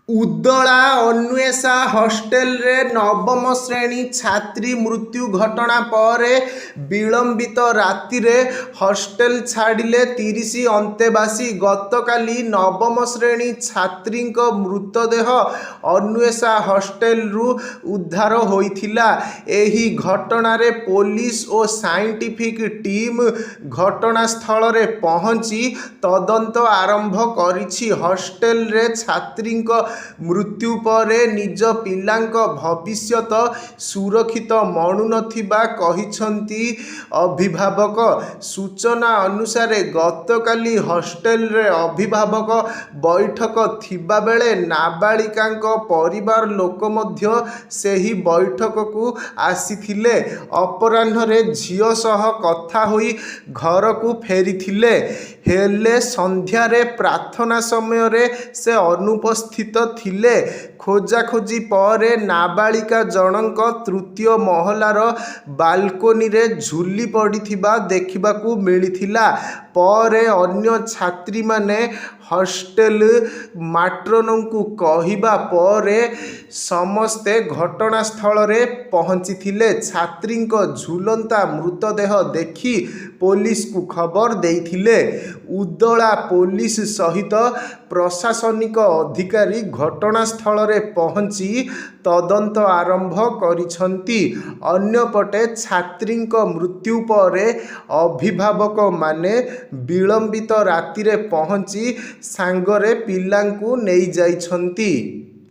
ଉଦଳା ଅନ୍ୱେଷା ହଷ୍ଟେଲରେ ନବମ ଶ୍ରେଣୀ ଛାତ୍ରୀ ମୃତ୍ୟୁ ଘଟଣା ପରେ ବିଳମ୍ବିତ ରାତିରେ ହଷ୍ଟେଲ ଛାଡ଼ିଲେ 30 ଅନ୍ତେବାସୀ। ଗତକାଲି ନବମ ଶ୍ରେଣୀ ଛାତ୍ରୀଙ୍କ ମୃତଦେହ ଅନ୍ୱେଷା ହଷ୍ଟେଲରୁ ଉଦ୍ଧାର ହୋଇଥିଲା। ଏହି ଘଟଣାରେ ପୋଲିସ ଓ ସାଇଣ୍ଟିଫିକ୍ ଟିମ୍ ଘଟଣାସ୍ଥଳରେ ପହଞ୍ଚି ତଦନ୍ତ ଆରମ୍ଭ କରିଛି। ହଷ୍ଟେଲରେ ଛାତ୍ରୀଙ୍କ ମୃତ୍ୟୁ ପରେ ନିଜ ପିଲାଙ୍କ ଭବିଷ୍ୟତ ସୁରକ୍ଷିତ ମଣୁନଥିବା କହିଛନ୍ତି ଅଭିଭାବକ। ସୂଚନା ଅନୁସାରେ ଗତକାଲି ହଷ୍ଟେଲରେ ଅଭିଭାବକ ବୈଠକ ଥିବାବେଳେ ନାବାଳିକାଙ୍କ ପରିବାର ଲୋକ ମଧ୍ୟ ସେହି ବୈଠକକୁ ଆସିଥିଲେ। ଅପରାହ୍ନରେ ଝିଅ ସହ କଥା ହୋଇ ଘରକୁ ଫେରିଥିଲେ, ହେଲେ ସନ୍ଧ୍ୟାରେ ପ୍ରାର୍ଥନା ସମୟରେ ସେ ଅନୁପସ୍ଥିତ ଥିଲେ। ଖୋଜାଖୋଜି ପରେ ନାବାଳିକା ଜଣଙ୍କ ତୃତୀୟ ମହଲାର ବାଲକୋନିରେ ଝୁଲି ପଡ଼ିଥିବା ଦେଖିବାକୁ ମିଳିଥିଲା। ପରେ ଅନ୍ୟ ଛାତ୍ରୀମାନେ ହଷ୍ଟେଲ ମାଟ୍ରନଙ୍କୁ କହିବା ପରେ ସମସ୍ତେ ଘଟଣାସ୍ଥଳରେ ପହଞ୍ଚିଥିଲେ। ଛାତ୍ରୀଙ୍କ ଝୁଲନ୍ତା ମୃତଦେହ ଦେଖି ପୋଲିସକୁ ଖବର ଦେଇଥିଲେ। ଉଦଳା ପୋଲିସ ସହିତ ପ୍ରଶାସନିକ ଅଧିକାରୀ ଘଟଣାସ୍ଥଳରେ ପହଞ୍ଚି ତଦନ୍ତ ଆରମ୍ଭ କରିଛନ୍ତି। ଅନ୍ୟପଟେ ଛାତ୍ରୀଙ୍କ ମୃତ୍ୟୁ ପରେ ଅଭିଭାବକମାନେ ବିଳମ୍ବିତ ରାତିରେ ପହଞ୍ଚି ସାଙ୍ଗରେ ପିଲାଙ୍କୁ ନେଇଯାଇଛନ୍ତି।